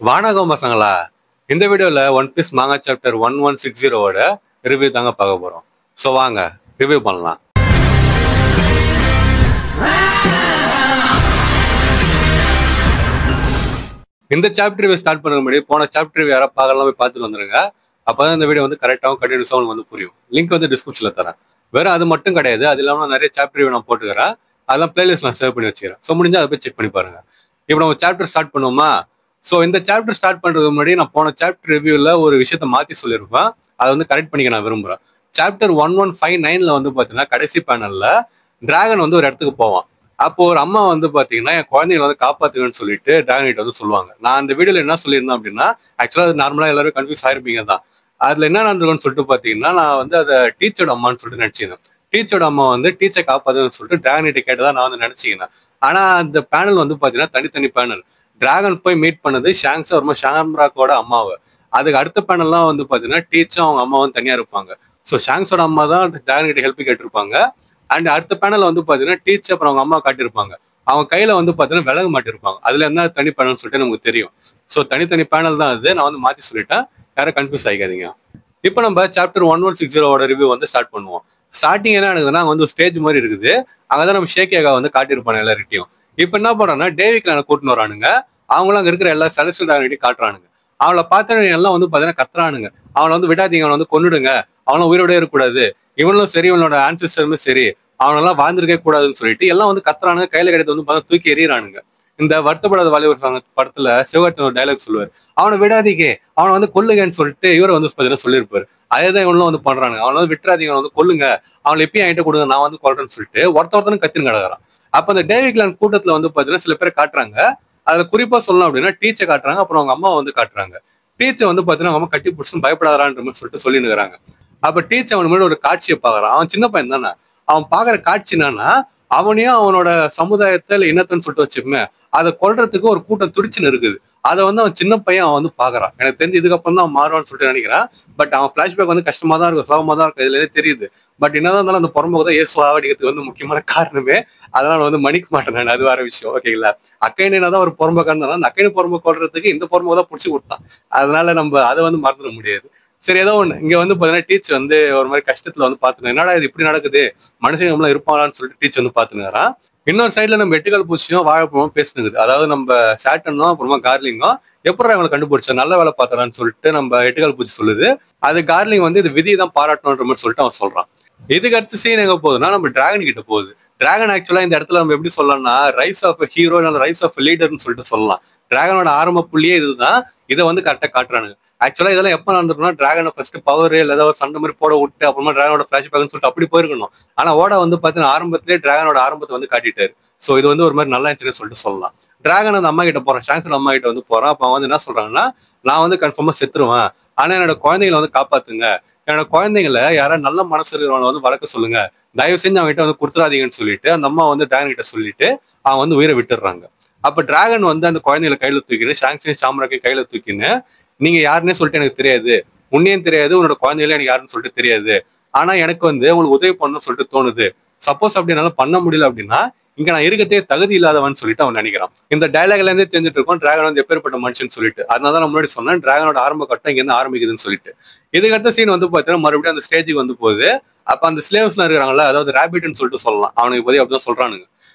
வானகம் பசங்களா, இந்த வீடியோல ஒன் பீஸ் மாங்கா சாப்டர் 1160ஓட ரிவ்யூ தாங்க பார்க்க போறோம். ஸோ வாங்க ரிவ்யூ பண்ணலாம். இந்த சாப்டர் ரிவ்யூ ஸ்டார்ட் பண்ண முன்னாடி போன சாப்டர் ரிவ்யூ யாராவது பார்க்கலாம் போய் பார்த்துட்டு வந்துருங்க. அப்பதான் இந்த வீடியோ வந்து கரெக்டாகவும் கண்டினியூஸாகவும் வந்து புரியும். லிங்க் வந்து டிஸ்கிரிப்ஷன்ல தரேன். வெறும் அது மட்டும் கிடையாது, அது இல்லாமல் நிறைய சாப்டர் ரிவ்யூ நான் போட்டுக்கிறேன். அதெல்லாம் பிளேலிஸ்ட் நான் சேவ் பண்ணி வச்சுக்கிறேன். ஸோ முடிஞ்சா அதை போய் செக் பண்ணி பாருங்க. இப்போ நம்ம சாப்டர் ஸ்டார்ட் பண்ணுவோமா? ஸோ இந்த சாப்டர் ஸ்டார்ட் பண்றதுக்கு முன்னாடி நான் போன சாப்டர் ரிவ்யூல ஒரு விஷயத்த மாத்தி சொல்லியிருப்பேன். அதை வந்து கரெக்ட் பண்ணிக்க நான் விரும்புறேன். சாப்டர் 1159ல வந்து பாத்தீங்கன்னா கடைசி பேனல்ல டிராகன் வந்து ஒரு இடத்துக்கு போவான். அப்போ ஒரு அம்மா வந்து பாத்தீங்கன்னா என் குழந்தைகளை வந்து காப்பாத்துங்கன்னு சொல்லிட்டு டிராகன் கிட்ட வந்து சொல்லுவாங்க. நான் அந்த வீடியோல என்ன சொல்லியிருந்தேன் அப்படின்னா, ஆக்சுவலா அது நார்மலா எல்லாரும் கன்ஃபியூஸ் ஆயிருப்பீங்க தான். அதுல என்ன நடந்திருக்குன்னு சொல்லிட்டு பாத்தீங்கன்னா, நான் வந்து அதை டீச்சரோட அம்மான்னு சொல்லிட்டு நினைச்சிருந்தேன். டீச்சரோட அம்மா வந்து டீச்சர் காப்பாதுன்னு சொல்லிட்டு டிராகன் கிட்ட கேட்டதா நான் வந்து நினைச்சிக்கிறேன். ஆனா அந்த பேனல் வந்து பாத்தீங்கன்னா தனித்தனி பேனல். டிராகன் போய் மீட் பண்ணது ஷாங்ஸா ஒரு ஷாம்ராக்கோட அம்மாவை. அதுக்கு அடுத்த பேனல்லாம் வந்து பாத்தீங்கன்னா டீச்சும் அவங்க அம்மாவும் தனியா இருப்பாங்க. ஸோ ஷாங்ஸோட அம்மா தான் டிராகன் கிட்ட ஹெல்ப் கேட்டிருப்பாங்க. அண்ட் அடுத்த பேனல் வந்து பாத்தீங்கன்னா டீச் அப்புறம் அவங்க அம்மா காட்டியிருப்பாங்க. அவங்க கையில வந்து பாத்தீங்கன்னா விலக மாட்டிருப்பாங்க. அதுல என்ன தனி பேனல் சொல்லிட்டு நமக்கு தெரியும். ஸோ தனித்தனி பேனல் தான் அது. நான் வந்து மாத்தி சொல்லிட்டேன், யாரும் கன்ஃபியூஸ் ஆகிக்காதீங்க. இப்போ நம்ம சாப்டர் 1160ஓட ரிவ்யூ வந்து ஸ்டார்ட் பண்ணுவோம். ஸ்டார்டிங் என்ன நடக்குதுன்னா, அங்க வந்து ஸ்டேஜ் மாதிரி இருக்குது. அங்கதான் நம்ம ஷேக்கியாகா வந்து காட்டியிருப்பாங்க எல்லார்கிட்டையும். இப்போ என்ன பண்றாங்கன்னா டேவிக்லான கூட்டின்னு வரானுங்க. அவங்களும் அங்க இருக்கிற எல்லா செலஸ்டியல் டிராகன்கிட்டையும் காட்டுறானுங்க. அவளை பார்த்த எல்லாம் வந்து பாத்தீங்கன்னா கத்துறானுங்க. அவனை வந்து விடாதீங்க, அவனை வந்து கொன்னுடுங்க, அவனும் உயிரோட இருக்கக்கூடாது, இவனும் சரி இவனோட ஆன்சிஸ்டருமே சரி அவனெல்லாம் வாழ்ந்திருக்கே கூடாதுன்னு சொல்லிட்டு எல்லாம் வந்து கத்துறானுங்க. கையில கிடைத்து வந்து பார்த்தா தூக்கி எறியறானுங்க. இந்த வருத்தப்படாத வாலிபர் படத்துல சிவகார்த்திகேயன் ஒரு டைலாக் சொல்லுவார், அவனை விடாதீங்க, அவனை வந்து கொல்லுங்கன்னு சொல்லிட்டு இவரை வந்து பாத்தீங்கன்னா சொல்லியிருப்பாரு. அதேதான் இவனும் வந்து பண்றானுங்க. அவனை வந்து விட்டுறாதீங்க, அவனை வந்து கொல்லுங்க, அவனை எப்பயும் என்கிட்ட கொடுங்க, நான் வந்து கொல்றேன்னு சொல்லிட்டு ஒருத்தன்னு கத்தின்னு கிடக்குறான். அப்ப அந்த டேவிக்லான் கூட்டத்துல வந்து பாத்தீங்கன்னா சில பேரை காட்டுறாங்க. அதுல குறிப்பா சொல்லலாம் அப்படின்னா டீச்சர் காட்டுறாங்க, அப்புறம் அவங்க அம்மா வந்து காட்டுறாங்க. டீச்சர் வந்து பாத்தீங்கன்னா அவங்க அம்மா கட்டி பிடிச்சுன்னு பயப்படாதான்ற மாதிரி சொல்லிட்டு சொல்லினுக்கிறாங்க. அப்ப டீச்சர் அவன் முன்னாடி ஒரு காட்சியை பாக்குறான். அவன் சின்ன பையன் தானே. அவன் பாக்குற காட்சி என்னன்னா, அவனையும் அவனோட சமுதாயத்தை இல்ல இனத்தைன்னு சொல்லிட்டு வச்சுப்போமே, அதை கொல்றதுக்கு ஒரு கூட்டம் துடிச்சுன்னு இருக்குது. அதை வந்து அவன் சின்ன பையன் அவன் வந்து பாக்குறான். எனக்கு தெரிஞ்சு இதுக்கப்புறம் தான் அவன் மாறுவான்னு சொல்லிட்டு நினைக்கிறான். பட் அவன் பிளாஷ்பேக் வந்து கஷ்டமா தான் இருக்கும், சோகமா தான் இருக்கும், இதுல தெரியுது. பட் என்னதான் இருந்தாலும் அந்த புறம்போக்கு தான் இயேசு சாவடிக்கிறதுக்கு வந்து முக்கியமான காரணமே. அதனால வந்து மன்னிக்க மாட்டேன் நான், அது வேற விஷயம். ஓகேங்களா? அக்கைனா தான் ஒரு புறம்போக்கா இருந்தாலும் அந்த அக்கைனு புறம்போக்கு கொள்றதுக்கு இந்த புறம்போக்கு தான் பிடிச்சி கொடுத்தான். அதனால நம்ம அதை வந்து மறந்துட முடியாது. சரி, ஏதோ ஒண்ணு இங்க வந்து பாத்தீங்கன்னா டீச் வந்து ஒரு மாதிரி கஷ்டத்துல வந்து பாத்துனேன், என்னடா இது இப்படி நடக்குது, மனுஷங்க நம்மளாம் இருப்பாங்களான்னு சொல்லிட்டு டீச் வந்து பாத்துனுறான். இன்னொரு சைட்ல நம்ம எட்டுக்கால் பூச்சியும் வாழைப்பழமும் பேசினுக்குது. அதாவது நம்ம சேட்டனும் அப்புறமா கார்லிங்கும் எப்படி அவங்களை கண்டுபிடிச்சா நல்ல வேலை பார்த்தான்னு சொல்லிட்டு நம்ம எட்டுக்கால் பூச்சி சொல்லுது. அது கார்லிங் வந்து இது விதியை தான் பாராட்டணுன்ற மாதிரி சொல்லிட்டு அவன் சொல்றான். இதுக்கு அடுத்து சீன் எங்க போகுதுன்னா நம்ம டிராகன் கிட்ட போகுது. டிராகன் ஆக்சுவலா இந்த இடத்துல நம்ம எப்படி சொல்லலாம்னா ரைஸ் ஆஃப் ஹீரோ இல்ல ரைஸ் ஆஃப் லீடர்னு சொல்லிட்டு சொல்லலாம். டிராகனோட ஆரம்ப புள்ளியே இதுதான். இதை வந்து கரெக்டா காட்டுறானுங்க. ஆக்சுவலா இதெல்லாம் எப்ப நடந்திருக்கும்னா டிராகனை ஃபர்ஸ்ட் பவர் இல்ல ஏதாவது ஒரு சண்டை மாதிரி போட விட்டு அப்புறமா டிராகனோட பிளாஷ்பேக்னு சொல்லிட்டு அப்படி போயிருக்கணும். ஆனா ஓட வந்து பாத்தீங்கன்னா ஆரம்பத்திலேயே டிராகனோட ஆரம்பத்தை வந்து காட்டிட்டாரு. சோ இது வந்து ஒரு மாதிரி நல்லா இருந்துச்சுன்னு சொல்லிட்டு சொல்லலாம். டிராகன் அந்த அம்மா கிட்ட போறான், ஷாங்ஸோட அம்மா கிட்ட வந்து போறான். அப்ப அவன் வந்து என்ன சொல்றாங்கன்னா, நான் வந்து கன்ஃபார்மா செத்துருவேன், ஆனா என்னோட குழந்தைகளை வந்து காப்பாத்துங்க, என்னோட குழந்தைங்களை யாராவது நல்ல மனசு இருக்கிறவனை வந்து வளர்க்க சொல்லுங்க, தயவு செஞ்சு அவங்க கிட்ட வந்து கொடுத்துறாதீங்கன்னு சொல்லிட்டு அந்த அம்மா வந்து டிராகன் கிட்ட சொல்லிட்டு அவன் வந்து உயிரை விட்டுடுறாங்க. அப்ப டிராகன் வந்து அந்த குழந்தைகளை கையில தூக்கின்னு ஷாங்ஸையும் ஷாம்ராக்கையும் கையில தூக்கின்னு, நீங்க யாருன்னே சொல்லிட்டு எனக்கு தெரியாது, உன்னையும் தெரியாது, உன்னோட குழந்தைகளே எனக்கு யாருன்னு சொல்லிட்டு தெரியாது, ஆனா எனக்கு வந்து உங்களுக்கு உதவி பண்ணணும்னு சொல்லிட்டு தோணுது, சப்போஸ் அப்படி என்னால பண்ண முடியல அப்படின்னா இங்க நான் இருக்கத்தே தகுதி இல்லாதவன் சொல்லிட்டு அவன் நினைக்கிறான். இந்த டைலாக்ல இருந்தே தெரிஞ்சுட்டு இருக்கோம் டிராகன் வந்து எப்பேற்பட்ட மனுஷன் சொல்லிட்டு. அதனால தான் முன்னாடி சொன்னேன் டிராகனோட ஆரம்ப கட்டம் இங்க இருந்து ஆரம்பிக்குதுன்னு சொல்லிட்டு. இதுக்கடுத்த சீன் வந்து பாத்தீங்கன்னா மறுபடியும் அந்த ஸ்டேஜுக்கு வந்து போகுது. அப்ப அந்த ஸ்லேவ்ஸ்லாம் இருக்கிறாங்களா, அதாவது ரேபிட்னு சொல்லிட்டு சொல்லலாம், அவனுக்கு போய் அப்படிதான் சொல்றானுங்க.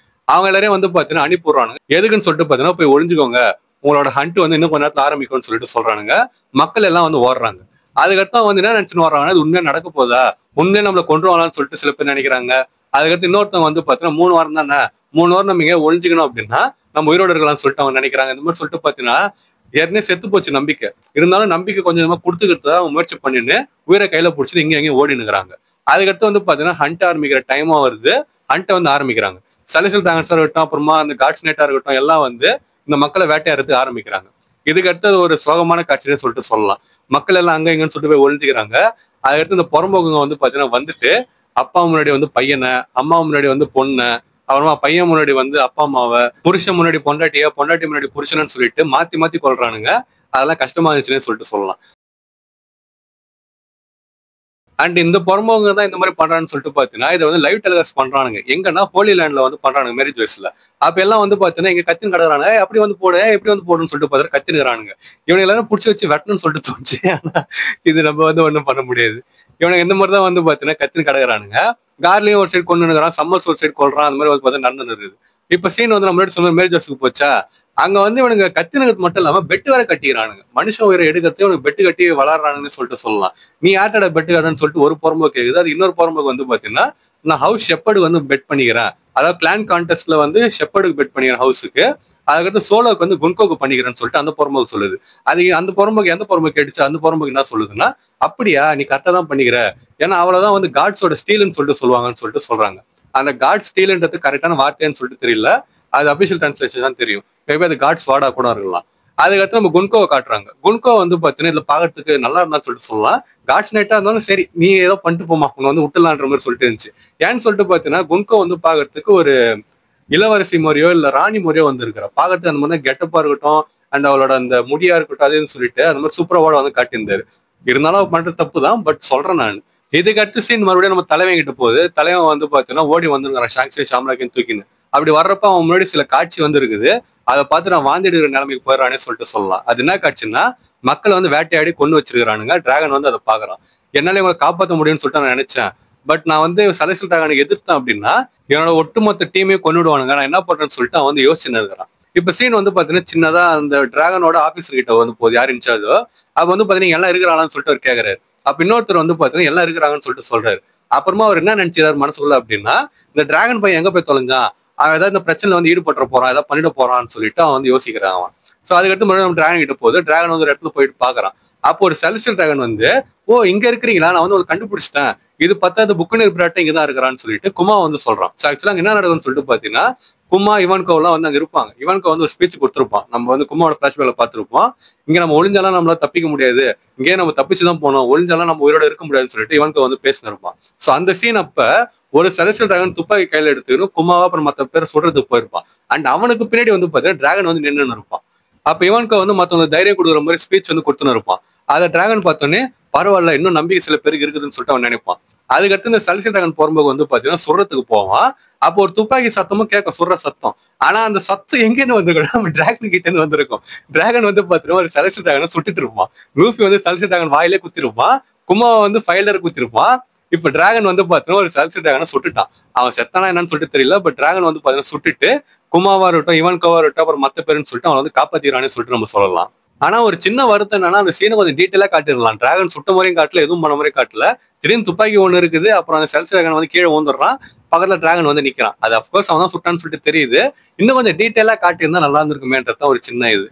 அவங்க எல்லாரையும் வந்து பாத்தீங்கன்னா அனுப்பி விடுறானுங்க. எதுக்குன்னு சொல்லிட்டு பாத்தீங்கன்னா போய் ஒழிஞ்சுக்கோங்க, உங்களோட ஹண்ட் வந்து இன்னும் கொஞ்ச நேரத்துல ஆரம்பிக்கும்னு சொல்லிட்டு சொல்றானுங்க. மக்கள் எல்லாம் வந்து ஓடுறாங்க. அதுக்கடுத்து வந்து என்ன நினைச்சுன்னு வர்றாங்கன்னா இது உண்மையா நடக்க போதா, உண்மையா நம்மளை கொண்டுருவாங்களான்னு சொல்லிட்டு சில பேர் நினைக்கிறாங்க. அதுக்கடுத்து இன்னொருத்தவங்க வந்து பாத்தீங்கன்னா 3 வாரம் தானே, 3 வாரம் நம்ம இங்க ஒழிஞ்சுக்கணும் அப்படின்னா நம்ம உயிரோடு இருக்கலாம்னு சொல்லிட்டு அவங்க நினைக்கிறாங்க. இந்த மாதிரி சொல்லிட்டு பாத்தீங்கன்னா ஏற்கனவே செத்து போச்சு நம்பிக்கை, இருந்தாலும் நம்பிக்கை கொஞ்சம் கொஞ்சமா கொடுத்துக்கிட்டு அவங்க முயற்சி பண்ணின்னு உயிரை கையில பிடிச்சிட்டு இங்க எங்கேயும் ஓடினுக்கிறாங்க. அதுக்கடுத்து வந்து பாத்தீங்கன்னா ஹண்ட் ஆரம்பிக்கிற டைமா வருது. ஹண்ட்டை வந்து ஆரம்பிக்கிறாங்க. செலஸ்டியல் டிராகன்ஸா இருக்கட்டும், அப்புறமா அந்த காட்ஸ் நைட்டா இருக்கட்டும், எல்லாம் வந்து இந்த மக்களை வேட்டையாடுறதுக்கு ஆரம்பிக்கிறாங்க. இதுக்கு அடுத்தது ஒரு சோகமான காட்சின்னு சொல்லிட்டு சொல்லலாம். மக்கள் எல்லாம் அங்க இங்கன்னு சொல்லிட்டு போய் ஒழிஞ்சுக்கிறாங்க. அதுக்கடுத்து இந்த புறம்போக்குங்க வந்து பாத்தீங்கன்னா வந்துட்டு அப்பா முன்னாடி வந்து பையனை, அம்மா முன்னாடி வந்து பொண்ணை, அப்புறமா பையன் முன்னாடி வந்து அப்பா அம்மாவை, புருஷன் முன்னாடி பொண்டாட்டிய, பொண்டாட்டி முன்னாடி புருஷன்னு சொல்லிட்டு மாத்தி மாத்தி கொள்றானுங்க. அதெல்லாம் கஷ்டமா இருந்துச்சுன்னு சொல்லிட்டு சொல்லலாம். அண்ட் இந்த புறம்போங்க தான் இந்த மாதிரி பண்றான்னு சொல்லிட்டு பாத்தீங்கன்னா இதை வந்து லைவ் டெலிகாஸ்ட் பண்றானுங்க. எங்கன்னா ஹோலி லேண்ட்ல வந்து பண்றானுங்க மேரேஜ் வயசுல. அப்ப எல்லாம் வந்து பாத்தீங்கன்னா இங்க கத்தின்னு கிடக்குறானுங்க. அப்படி வந்து போடு, எப்படி வந்து போடுன்னு சொல்லிட்டு பாத்தா கத்தினுக்கிறானுங்க. இவனுங்க எல்லாரும் புடிச்சு வச்சு வெட்டணும்னு சொல்லிட்டு தோணுச்சு. ஆனா இது நம்ம வந்து ஒண்ணும் பண்ண முடியாது. இவனுக்கு இந்த மாதிரி தான் வந்து பாத்தீங்கன்னா கத்தின்னு கிடக்குறானுங்க. கார்லயும் ஒரு சைடு கொண்டு இருக்கிறான், சம்மர்ஸ் ஒரு சைடு கொள்றான். அந்த மாதிரி வந்து பாத்தீங்கன்னா நடந்துருது. இப்ப சீன் வந்து நம்ம சொன்ன மேரேஜ் ஹவுஸ்க்கு போச்சா, அங்க வந்து இவனுங்க கத்தினது மட்டும் இல்லாம பெட்டு வேற கட்டிக்கிறானுங்க. மனுஷன் உயிரை எடுக்கிறதே இவனுக்கு பெட்டு கட்டி வளர்றானுன்னு சொல்லிட்டு சொல்லலாம். நீ யார்ட்டட பெட்டு கட்டுன்னு சொல்லிட்டு ஒரு புறம்போக்கு கேக்குது. அது இன்னொரு புறம்போக்கு வந்து பாத்தீங்கன்னா நான் ஹவுஸ் ஷெப்பர்டு வந்து பெட் பண்ணிக்கிறேன், அதாவது கிளான் கான்டெஸ்ட்ல வந்து ஷெப்பர்டுக்கு பெட் பண்ணிக்கிறேன் ஹவுஸுக்கு, அதுக்கடுத்து சோலோக்கு வந்து குன்கோக்கு பண்ணிக்கிறேன்னு சொல்லிட்டு அந்த புறம்போக்கு சொல்லுது. அது அந்த புறம்போக்கு எந்த புறம்போக்கு கேட்டுச்சு, அந்த புறம்போக்கு என்ன சொல்லுதுன்னா, அப்படியா நீ கரெக்டா தான் பண்ணிக்கிற, ஏன்னா அவ்வளவுதான் வந்து காட்ஸோட ஸ்டீல்னு சொல்லிட்டு சொல்லுவாங்கன்னு சொல்லிட்டு சொல்றாங்க. அந்த காட் ஸ்டீல்ன்றது கரெக்டான வார்த்தைன்னு சொல்லிட்டு தெரியல, அது அபிஷியல் டிரான்ஸ்லேஷன் தான் தெரியும். மேபி அது காட்ஸ் வார்டா கூட இருக்கலாம். அதுக்கடுத்து நம்ம குன்கோவை காட்டுறாங்க. குன்கோ வந்து பாத்தீங்கன்னா இதுல பாக்கிறதுக்கு நல்லா இருந்தான்னு சொல்லிட்டு சொல்லலாம். காட்ஸ் நைட்டா இருந்தாலும் சரி நீ ஏதோ பண்ணிட்டு போமா, உன்னை வந்து விட்டுலான்ற மாதிரி சொல்லிட்டு இருந்துச்சு. ஏன்னு சொல்லிட்டு பாத்தீங்கன்னா குன்கோ வந்து பாக்குறதுக்கு ஒரு இளவரசி முறையோ இல்ல ராணி முறையோ வந்து இருக்கிறா. பாக்குறதுக்கு அந்த மாதிரி கெட்டப்பா இருக்கட்டும், அண்ட் அவளோட அந்த முடியா இருக்கட்டும், அதுன்னு சொல்லிட்டு அந்த மாதிரி சூப்பராவோட வந்து காட்டியிருந்தாரு. இருந்தாலும் அவ பண்ற தப்பு தான், பட் சொல்றேன் நான். இதுக்கு அடுத்த சீன் மறுபடியும் நம்ம தலைவன் கிட்ட போகுது. தலைவன் வந்து பாத்தீங்கன்னா ஓடி வந்துருக்கான் ஷாங்ஸி ஷாம்லாக்கின்னு தூக்கின்னு. அப்படி வர்றப்ப அவன் முன்னாடி சில காட்சி வந்து இருக்குது. அதை பார்த்து நான் வாந்தி எடுக்கிற நிலைமைக்கு போயிடறானே சொல்லிட்டு சொல்லலாம். அது என்ன காட்சின்னா, மக்களை வந்து வேட்டையாடி கொண்டு வச்சிருக்கானுங்க. டிராகன் வந்து அதை பாக்குறான். என்னால இவங்களை காப்பாற்ற முடியும்னு சொல்லிட்டு நான் நினைச்சேன். பட் நான் வந்து செலஸ்டியல் டிராகனுக்கு எதிர்த்தேன் அப்படின்னா என்னோட ஒட்டுமொத்த டீமையும் கொண்டுடுவானுங்க, நான் என்ன பண்றேன்னு சொல்லிட்டு அவன் வந்து யோசிச்சுன்னு இருக்கிறான். இப்ப சீன் வந்து பாத்தீங்கன்னா சின்னதா அந்த டிராகனோட ஆபீசர் கிட்ட வந்து போகுது, யார் இன்சார்ஜோ. அப்ப வந்து பாத்தீங்கன்னா எல்லாம் இருக்கிறாங்கன்னு சொல்லிட்டு அவர் கேக்குறாரு. அப்ப இன்னொருத்தர் வந்து பாத்தீங்கன்னா எல்லாம் இருக்கிறாங்கன்னு சொல்லிட்டு சொல்றாரு. அப்புறமா அவர் என்ன நினைச்சாரு மனசுக்குள்ள அப்படின்னா, இந்த டிராகன் பையன் எங்க போய் தொலைஞ்சான், அவன் ஏதாவது இந்த பிரச்சனை வந்து ஈடுபட்டு போறான், ஏதாவது பண்ணிட்டு போறான்னு சொல்லிட்டு அவன் வந்து யோசிக்கிறான் அவன். சோ அதுக்கடுத்து மறுபடியும் நம்ம டிராகன் கிட்ட போகுது. டிராகன் வந்து ஒரு இடத்துல போயிட்டு பாக்குறான். அப்போ ஒரு செலஸ்டியல் டிராகன் வந்து, ஓ இங்க இருக்கிறீங்களா, நான் வந்து உங்களுக்கு கண்டுபிடிச்சிட்டேன், இது பத்தாவது புக்கு நிற்பிராட்டம் இங்கதான் இருக்கிறான்னு சொல்லிட்டு குமா வந்து சொல்றான். ஸோ ஆக்சுவலா அங்க என்ன நடக்குதுன்னு சொல்லிட்டு பாத்தீங்கன்னா, குமா இவான்கோவெல்லாம் வந்து அங்க இருப்பாங்க. இவான்கோ வந்து ஒரு ஸ்பீச் கொடுத்துருப்பான். நம்ம வந்து குமாவோட பிளாஷ்பேக்ல பார்த்திருப்போம். இங்க நம்ம ஒளிஞ்சாலும் நம்மளால தப்பிக்க முடியாது, இங்கே நம்ம தப்பிச்சுதான் போனோம், ஒளிஞ்சாலும் நம்ம உயிரோட இருக்க முடியாதுன்னு சொல்லிட்டு இவான்கோ வந்து பேசினு இருப்பான். சோ அந்த சீன் அப்ப ஒரு செலஸ்டியல் டிராகன் துப்பாக்கி கையில எடுத்துக்கணும் குமாவா அப்புறம் மத்த பேர் சொல்றதுக்கு போயிருப்பான். அண்ட் அவனுக்கு பின்னாடி வந்து பாத்தீங்கன்னா டிராகன் வந்து நின்று இருப்பான். அப்ப இவான்கோ வந்து மத்தவங்க தைரியம் கொடுக்குற மாதிரி ஸ்பீச் வந்து கொடுத்துன்னு இருப்பான். அதை டிராகன் பார்த்தோன்னே பரவாயில்ல, இன்னும் நம்பிக்கை சில பேருக்கு இருக்குதுன்னு சொல்லிட்டு அவன் நினைப்பான். அதுக்கடுத்து இந்த செலஸ்டியல் டிராகன் போகும்போது வந்து பாத்தீங்கன்னா சுடுறதுக்கு போவான். அப்போ ஒரு துப்பாக்கி சத்தமும் கேட்கும், சுடுற சத்தம். ஆனா அந்த சத்தம் எங்கேருந்து வந்திருக்கும், நம்ம டிராகன் கிட்ட இருந்து வந்திருக்கும். டிராகன் வந்து பாத்தீங்கன்னா ஒரு செலஸ்டியல் டிராகனை சுட்டுட்டு இருப்பான். லூஃபி வந்து செலஸ்டியல் டிராகன் வாயிலே குத்திருப்பான், குமாவை வந்து ஃபைலர் குத்திருப்பான். இப்ப டிராகன் வந்து பாத்தீங்கன்னா ஒரு செலஸ்டியல் டிராகனை சுட்டுட்டான். அவன் செத்தானா என்னன்னு சொல்லிட்டு தெரியல, பட் டிராகன் வந்து பாத்தீங்கன்னா சுட்டுட்டு குமாவா இருக்கட்டும் இவான்கோவா இருக்கட்டும் அப்புறம் மத்த பேருன்னு சொல்லிட்டு அவன் வந்து காப்பாத்திரானே சொல்லிட்டு நம்ம சொல்லலாம். ஆனா ஒரு சின்ன வருத்தம் என்னன்னா, அந்த சீனை கொஞ்சம் டீட்டெயிலா காட்டிடலாம். டிராகன் சுட்ட முறையும் காட்டல, எதுவும் பண்ண முறையும் காட்டல. திடீர்னு துப்பாக்கி ஒண்ணு இருக்குது, அப்புறம் அந்த செலஸ்டியல் டிராகன் வந்து கீழே ஊந்துடுறான், பக்கத்துல டிராகன் வந்து நிக்கிறான். அது அப்கோர்ஸ் அவன் தான் சுட்டான்னு சொல்லிட்டு தெரியுது. இன்னும் கொஞ்சம் டீட்டெயிலா காட்டியிருந்தா நல்லா இருந்திருக்குமேன்றதான் ஒரு சின்ன இது.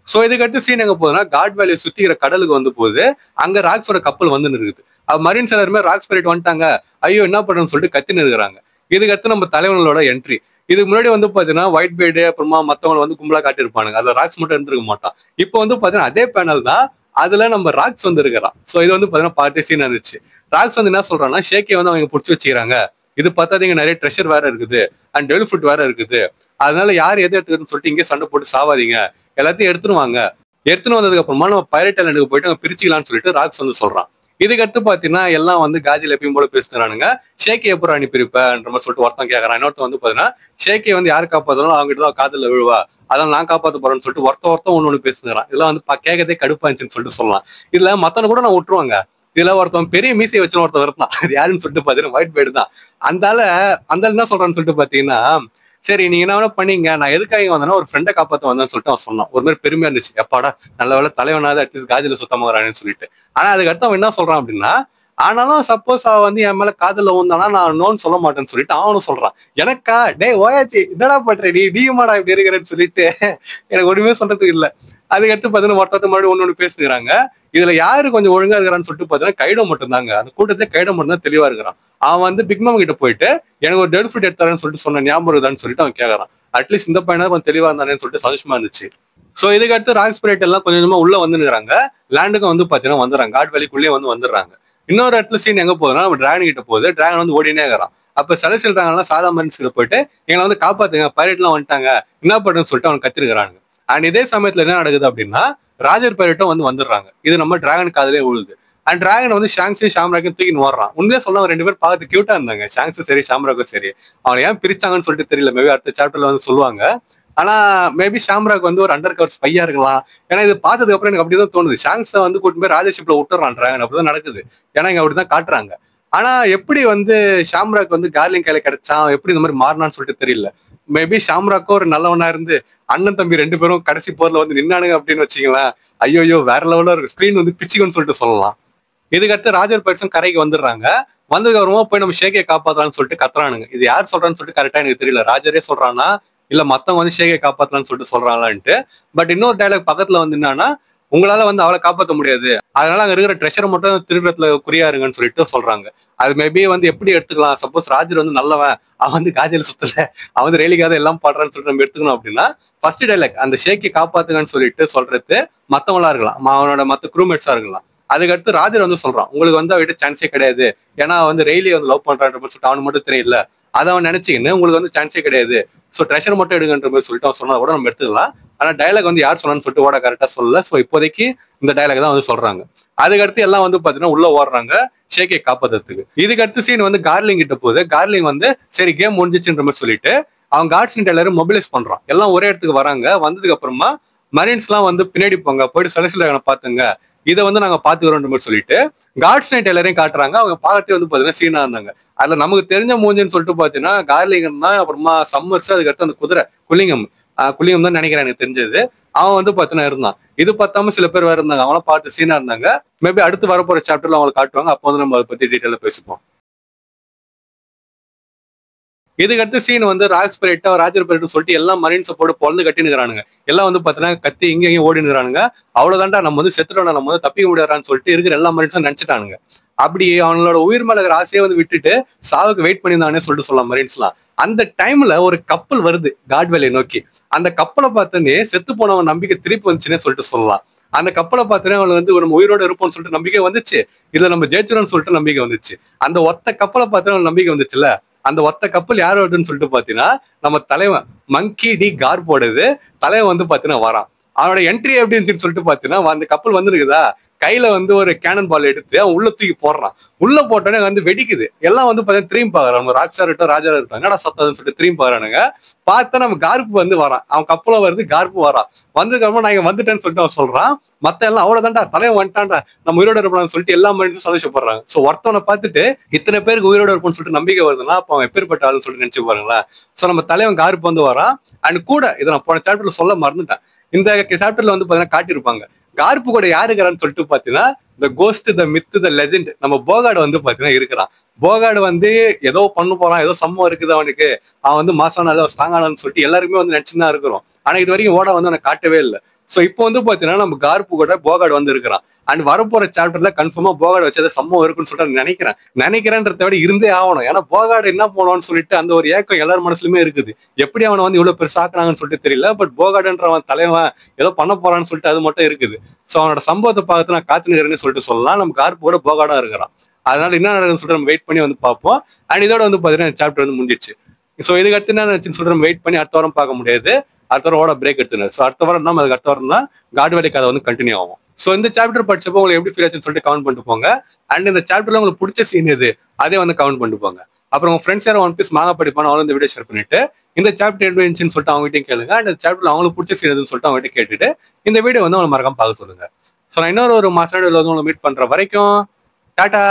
சோ இதுக்கடுத்து சீன் எங்க போகுதுன்னா, காட் வேலியை சுத்திக்கிற கடலுக்கு வந்து போகுது. அங்க ராக்ஸோட கப்பல் வந்து இருக்குது. மரீன்ஸ் எல்லாருமே ராக்ஸ் போயிட்டு வந்துட்டாங்க, ஐயோ என்ன பண்றதுன்னு சொல்லிட்டு கத்தின்னு இருக்கிறாங்க. இதுக்கடுத்து நம்ம தலைவனோட என்ட்ரி. இதுக்கு முன்னாடி வந்து பாத்தீங்கன்னா ஒயிட் பேர்டு அப்புறமா மத்தவங்களை வந்து கும்பலா காட்டியிருப்பானுங்க, அதுல ராக்ஸ் மட்டும் இருந்திருக்க மாட்டான். இப்போ வந்து பாத்தீங்கன்னா அதே பேனல் தான், அதுல நம்ம ராக்ஸ் வந்து இருக்கிறான். சோ இது வந்து பாத்தீங்கன்னா பார்ட்டி சீன் இருந்துச்சு. ராக்ஸ் வந்து என்ன சொல்றான்னா, ஷேக்கை வந்து அவங்க புடிச்சு வச்சுக்கிறாங்க, இது பார்த்தா இங்க நிறைய ட்ரெஷர் வேற இருக்குது அண்ட் டெவல் ஃபுட் வேற இருக்குது, அதனால யார் எதை எடுத்துக்கிறதுன்னு சொல்லிட்டு இங்கே சண்டை போட்டு சாவாதீங்க, எல்லாத்தையும் எடுத்துருவாங்க, எடுத்துன்னு வந்ததுக்கு அப்புறமா நம்ம பைரட் ஐலண்டுக்கு போயிட்டு அங்க பிரிச்சுக்கலாம்னு சொல்லிட்டு ராக்ஸ் வந்து சொல்றான். இதுக்கடுத்து பாத்தீங்கன்னா எல்லாம் வந்து காஜில எப்பயும் போல பேசுறானுங்க. ஷேக்கை எப்போ நீ பிரிப்பன்ற மாதிரி சொல்லிட்டு ஒருத்தன் கேட்கறான். இன்னொருத்தன் வந்து பாத்தீங்கன்னா ஷேக்கை வந்து யாரு காப்பாத்தணும் அவங்க கிட்ட தான் காதல விழுவா, அதெல்லாம் நான் காப்பாத்த போறேன்னு சொல்லிட்டு ஒருத்தன் ஒண்ணு பேசுகிறான். இதெல்லாம் வந்து கேட்கறதே கடுப்பா இருந்துச்சுன்னு சொல்லிட்டு சொல்லலாம். இதுல மத்தவனை கூட நான் விட்டுருவாங்க, இதுல ஒருத்தன் பெரிய மீசையை வச்சு ஒருத்தன் இருந்தான், அது யாருன்னு சொல்லிட்டு பாத்தீங்கன்னா ஒயிட் பேர்டு தான். அந்த என்ன சொல்றான்னு சொல்லிட்டு பாத்தீங்கன்னா, சரி நீங்க என்ன வேணா பண்ணீங்க, நான் எதுக்காக வந்தேன்னா ஒரு ஃப்ரெண்டை காப்பாத்த வந்தேன்னு சொல்லிட்டு அவன் சொன்னான். ஒரு மாதிரி பெருமையா இருந்துச்சு, எப்பாடா நல்ல வேலை தலைவனாவது அட்லீஸ்ட் காஜில சுத்தமாகறானேன்னு சொல்லிட்டு. ஆனா அதுக்கு அவன் என்ன சொல்றான் அப்படின்னா, ஆனாலும் சப்போஸ் அவன் வந்து என் மேல காதல வந்தானா நான் நோன்னு சொல்ல மாட்டேன்னு சொல்லிட்டு அவனும் சொல்றான். எனக்கா டே ஓயாச்சு என்னடா பண்ற நீ மாடா இப்படி இருக்கிறேன்னு சொல்லிட்டு எனக்கு ஒண்ணுமே சொல்றதுக்கு இல்லை. அதுக்கடுத்து பாத்தீங்கன்னா ஒருத்தர் மறுபடியும் ஒண்ணு பேசிக்கிறாங்க. இதுல யாரு கொஞ்சம் ஒழுங்கா இருக்கிறான்னு சொல்லிட்டு பாத்தீங்கன்னா கைடோ மட்டும் தாங்க, அந்த கூட்டத்தை கைடோ மட்டும் தான் தெளிவா இருக்கிறான். அவன் வந்து பிக் மாம் கிட்ட போயிட்டு எனக்கு ஒரு டெட் ஃபுட் எடுத்தாருன்னு சொல்லிட்டு சொன்ன ஞாபகம் இருக்குதான்னு சொல்லிட்டு அவன் கேட்கறான். அட்லீஸ்ட் இந்த பையனா கொஞ்சம் தெளிவா இருந்தானேன்னு சொல்லிட்டு சந்தோஷமா இருந்துச்சு. சோ இதுக்கடுத்து ராக் ஸ்பிரிட் எல்லாம் கொஞ்சம் கொஞ்சமா உள்ள வந்துருக்காங்க. லேண்டுக்கும் வந்து பாத்தீங்கன்னா வந்துடுறாங்க, காட் வேலிக்குள்ளேயே வந்து வந்துடுறாங்க. இன்னொரு இடத்துல சீன் எங்க போகுதுன்னா, நம்ம டிராகன் கிட்ட போகுது. டிராகன் வந்து ஓடினே இருக்கிறான். அப்ப செலஸ்டியல் டிராகன் எல்லாம் சாதா மரீன்ஸ் கிட்ட போயிட்டு எங்களை வந்து காப்பாத்துங்க, பைரட் எல்லாம் வந்துட்டாங்க, என்ன பண்ணுன்னு சொல்லிட்டு அவன் கத்திருக்கிறாங்க. அண்ட் இதே சமயத்துல என்ன நடக்குது அப்படின்னா, ராஜர் பைரட்டும் வந்துடுறாங்க. இது நம்ம டிராகன் காதலே உழுது. அண்ட் டிராகன் வந்து ஷாங்ஸையும் ஷாம்ராக்கையும் தூக்கி ஓடுறான். உண்மையிலே சொல்ல 2 பேர் பார்த்து கியூட்டா இருந்தாங்க, ஷாங்ஸும் சரி ஷாம்ராக்கும் சரி. அவனை ஏன் பிரிச்சாங்கன்னு சொல்லிட்டு தெரியல, மேபி அடுத்த சாப்டர்ல வந்து சொல்லுவாங்க. ஆனா மேபி ஷாம்ராக் வந்து ஒரு அண்டர் கவர் ஸ்பையா இருக்கலாம். ஏன்னா இது பார்த்ததுக்கு அப்புறம் எனக்கு அப்படிதான் தோணுது. ஷாங்ஸை வந்து கூட்டு போய் ராஜர்ஷிப்ல விட்டுறான் டிராகன், அப்படிதான் நடக்குது. ஏன்னா இங்க அப்படிதான் காட்டுறாங்க. ஆனா எப்படி வந்து ஷாம்ராக் வந்து கார்லிங் கையில கிடைச்சான், எப்படி இந்த மாதிரி மாறினான்னு சொல்லிட்டு தெரியல. மேபி ஷாம்ராக்கும் ஒரு நல்லவனா இருந்து அண்ணன் தம்பி 2 பேரும் கடைசி போர்ல வந்து நின்னானுங்க அப்படின்னு வச்சுக்கலாம். ஐயோ வேற லெவலா இருக்கு, ஸ்கிரீன் வந்து பிச்சுக்குன்னு சொல்லிட்டு சொல்லலாம். இதுக்கடுத்து ராஜர் பைரட்ஸும் கரைக்கு வந்துடுறாங்க. வந்ததுக்கு அப்புறமா போய் நம்ம ஷேகை காப்பாத்தலாம்னு சொல்லிட்டு கத்துறானுங்க. இது யார் சொல்றான்னு சொல்லிட்டு கரெக்டா எனக்கு தெரியல, ராஜரே சொல்றானா இல்ல மத்தவங்க வந்து ஷேகை காப்பாத்தலாம்னு சொல்லிட்டு சொல்றாங்களான்ட்டு. பட் இன்னொரு டைலாக் பக்கத்துல வந்து என்னன்னா, உங்களால வந்து அவளை காப்பாற்ற முடியாது, அதனால அங்க இருக்கிற ட்ரெஷரை மட்டும் திருடுறதுல குறியா இருங்கன்னு சொல்லிட்டு சொல்றாங்க. அது மேபி வந்து எப்படி எடுத்துக்கலாம், சப்போஸ் ராஜர் வந்து நல்லவன், அவன் வந்து காஜல் சுத்தல, அவன் வந்து ரயிலுக்காக எல்லாம் பாடுறான்னு சொல்லிட்டு நம்ம எடுத்துக்கணும் அப்படின்னா, ஃபர்ஸ்ட் டைலாக் அந்த ஷேக்கை காப்பாத்துங்கன்னு சொல்லிட்டு சொல்றது மத்தவங்களா இருக்கலாம், அவனோட மத்த க்ரூமேட்ஸா இருக்கலாம். அதுக்கடுத்து ராஜர் வந்து சொல்றான், உங்களுக்கு வந்து அவகிட்ட சான்ஸே கிடையாது, ஏன்னா வந்து ரெயிலி வந்து லவ் பண்றான்ற மாதிரி சொல்லிட்டு அவனுக்கு மட்டும் தெரியல, அதை அவன் நினைச்சுக்கின்னு உங்களுக்கு வந்து சான்ஸே கிடையாது, ஸோ ட்ரெஷர் மட்டும் எடுங்கன்ற மாதிரி சொல்லிட்டு அவன் சொன்னா கூட நம்ம எடுத்துக்கலாம். ஆனா டைலாக் வந்து யார் சொன்னான்னு சொல்லிட்டு ஓட கரெக்டா சொல்லல. ஸோ இப்போதைக்கு இந்த டைலாக் தான் வந்து சொல்றாங்க. அதுக்கடுத்து எல்லாம் வந்து பாத்தீங்கன்னா உள்ள ஓடுறாங்க ஷேக்கை காப்பாத்துறதுக்கு. இதுக்கடுத்து சீன் வந்து கார்லிங் கிட்ட போகுது. கார்லிங் வந்து சரி கேம் முடிஞ்சிச்சுன்ற மாதிரி சொல்லிட்டு அவன் கார்ட்ஸ் எல்லாரும் மொபிலைஸ் பண்றான். எல்லாம் ஒரே இடத்துக்கு வராங்க. வந்ததுக்கு அப்புறமா மரீன்ஸ் எல்லாம் வந்து பின்னாடி போங்க, போயிட்டு செலக்ஷன் பாத்துங்க, இதை வந்து நாங்க பாத்துக்கிறோன்ற மாதிரி சொல்லிட்டு கார்ட்ஸ் நைட் எல்லாரையும் காட்டுறாங்க. அவங்க பார்க்கறதே வந்து பாத்தீங்கன்னா சீனா இருந்தாங்க. அதுல நமக்கு தெரிஞ்ச மூஞ்சின்னு சொல்லிட்டு பாத்தீங்கன்னா கார்லிங் தான், அப்புறமா சம்மர்ஸ், அதுக்கடுத்து அந்த குதிரை குலிங்கம் தான் நினைக்கிறேன் எனக்கு தெரிஞ்சது, அவன் வந்து பாத்தீங்கன்னா இருந்தான். இது பார்த்தாம சில பேர் வேற இருந்தாங்க, அவங்களாம் பார்த்து சீனா இருந்தாங்க. மேபி அடுத்து வரப்போற சாப்டர்ல அவங்களை காட்டுவாங்க, அப்போ வந்து நம்ம அதை பத்தி டீட்டெயிலா பேசிப்போம். இதுக்கடுத்து சீன் வந்து ராஜர் பைரட் சொல்லிட்டு எல்லாம் மரீன்ஸை போட்டு பொழந்து கட்டினுக்கிறானுங்க. எல்லாம் வந்து பாத்தீங்கன்னா கத்தி இங்கேயும் ஓடினுக்கிறானுங்க. அவ்வளவுதான்டா நம்ம வந்து செத்துட்டோம், நம்ம வந்து தப்பிக்க முடியாதான்னு சொல்லிட்டு இருக்கிற எல்லா மரீன்ஸும் நினைச்சிட்டானுங்க. அப்படி அவங்களோட உயிர் மேல இருக்கிற ஆசையை வந்து விட்டுட்டு சாவுக்கு வெயிட் பண்ணியிருந்தானே சொல்லிட்டு சொல்லலாம் மரீன்ஸ்லாம். அந்த டைம்ல ஒரு கப்பல் வருது காட்வேலை நோக்கி. அந்த கப்பலை பார்த்தோன்னே செத்து போனவன் நம்பிக்கை திருப்பி வந்துச்சுன்னே சொல்லிட்டு சொல்லலாம். அந்த கப்பலை பார்த்தோன்னே அவனுக்கு வந்து ஒரு உயிரோட இருப்போம்னு சொல்லிட்டு நம்பிக்கை வந்துச்சு, இதுல நம்ம ஜெயிச்சிரோம்னு சொல்லிட்டு நம்பிக்கை வந்துச்சு. அந்த ஒத்த கப்பலை பார்த்தோன்னா நம்பிக்கை வந்துச்சுல்ல, அந்த ஒத்த கப்பல் யார் வருதுன்னு சொல்லிட்டு பாத்தீங்கன்னா நம்ம தலைவன் மங்கி டி கார்போடுது. தலைவன் வந்து பாத்தீங்கன்னா வரான். அவனோட என்ட்ரி எப்படி இருந்துச்சுன்னு சொல்லிட்டு பாத்தீங்கன்னா, அந்த கப்பல் வந்து இருக்குதா, கையில வந்து ஒரு கேனன் பால் எடுத்து அவன் உள்ள தூக்கி போடுறான். உள்ள போட்டோன்னே வந்து வெடிக்குது. எல்லாம் வந்து பாத்தீங்கன்னா திரும்பி பாக்குறான், ராக்ஸா இருக்கட்டும் ராஜா இருக்கட்டும், என்னடா சத்தம்னு சொல்லிட்டு திரும்பி பாக்குறானுங்க. பார்த்தா நம்ம கார்ப்பு வந்து வரான், அவன் கப்பல வருது, கார்ப்பு வரான். வந்ததுக்கு அப்புறம் நான் இங்க வந்துட்டேன்னு சொல்லிட்டு அவன் சொல்றான். மத்த எல்லாம் அவ்வளவுதான்டா தலைவன் வந்துட்டான்டா, நம்ம உயிரோட இருப்பான்னு சொல்லிட்டு எல்லா மனுஷனும் சந்தோஷப்படுறாங்க. சோ ஒருத்தவனை பார்த்துட்டு இத்தனை பேருக்கு உயிரோட இருப்போம்னு சொல்லிட்டு நம்பிக்கை வருதுன்னா அப்ப அவன் எப்பேற்பட்ட ஆளுன்னு சொல்லிட்டு நினைச்சு பாருங்களேன். சோ நம்ம தலைவன் கார்ப்பு வந்து வரான். அண்ட் கூட இதை நான் போன சாப்டர்ல சொல்ல மறந்துட்டேன், இந்த சாப்டர்ல வந்து பாத்தீங்கன்னா காட்டியிருப்பாங்க கார்ப்பு கூட யாருக்கிறான்னு சொல்லிட்டு பாத்தீங்கன்னா இந்த ghost, the myth, the legend நம்ம போகாடு வந்து பாத்தீங்கன்னா இருக்கிறான். போகாடு வந்து ஏதோ பண்ண போறான், ஏதோ சம்பவம் இருக்குது அவனுக்கு, அவன் வந்து மாசானால ஸ்ட்ராங் ஆனான்னு சொல்லிட்டு எல்லாருமே வந்து நினைச்சுதான் இருக்கிறோம். ஆனா இது வரைக்கும் ஓட வந்து அவனை காட்டவே இல்லை. சோ இப்போ வந்து பாத்தீங்கன்னா நம்ம கார்ப்பு கூட போகாடு வந்து இருக்கிறான். அண்ட் வரப்போற சாப்டர்ல கன்ஃபார்மா போகாடு வச்சு சம்பவம் இருக்குன்னு சொல்லிட்டு நினைக்கிறேன்றத விட இருந்தே ஆகணும். ஏன்னா போகாடு என்ன போனோம்னு சொல்லிட்டு அந்த ஒரு ஏக்கம் எல்லாரும் மனசுலயுமே இருக்குது. எப்படி அவனை வந்து இவ்வளவு பெருசாக்குனாங்கன்னு சொல்லிட்டு தெரியல. பட் போகாடுன்றவன் தலைவன் ஏதோ பண்ண போறான்னு சொல்லிட்டு அது மட்டும் இருக்குது. சோ அவனோட சம்பவத்தை பார்த்து நான் காத்துனுக்கிறேன்னு சொல்லிட்டு சொல்லலாம். நம்ம கார்ப்பு கூட போகாடா இருக்கிறான். அதனால என்ன நடக்குதுன்னு சொல்லிட்டு நம்ம வெயிட் பண்ணி வந்து பார்ப்போம். அண்ட் இதோட வந்து பாத்தீங்கன்னா சாப்டர் வந்து முடிஞ்சிச்சு. சோ இதுக்கு அடுத்து என்ன நினைச்சுன்னு சொல்லிட்டு நம்ம வெயிட் பண்ணி அடுத்த வாரம் பார்க்க முடியாது. அடுத்த வாரம் ஓட பிரேக் எடுத்துனாரு. ஸோ அடுத்த வாரம் நம்ம அதுக்கு அடுத்த வாரம் தான் காட்வேலை கதை வந்து கண்டினியூ ஆகும். ஸோ இந்த சாப்டர் படிச்சப்போ உங்களுக்கு எப்படி ஃபீல் ஆச்சுன்னு சொல்லிட்டு கமெண்ட் பண்ணிட்டு போங்க. அண்ட் இந்த சாப்டர்ல உங்களுக்கு பிடிச்ச சீன் எது அதே வந்து கமெண்ட் பண்ணிட்டு போங்க. அப்புறம் உங்க ஃப்ரெண்ட்ஸ் யாரும் ஒன் பீஸ் மாங்க படிப்பான அவங்களும் இந்த வீடியோ ஷேர் பண்ணிட்டு இந்த சாப்டர் எப்படி இருந்துச்சுன்னு சொல்லிட்டு அவங்ககிட்டயும் கேளுங்க. அண்ட் இந்த சாப்டர்ல அவங்களுக்கு பிடிச்ச சீன் எதுன்னு சொல்லிட்டு அவங்ககிட்ட கேட்டுட்டு இந்த வீடியோ வந்து அவங்க மறக்காம பார்க்க சொல்லுங்க. ஸோ நான் இன்னொரு மாசம் உங்களை மீட் பண்ற வரைக்கும் டாடா.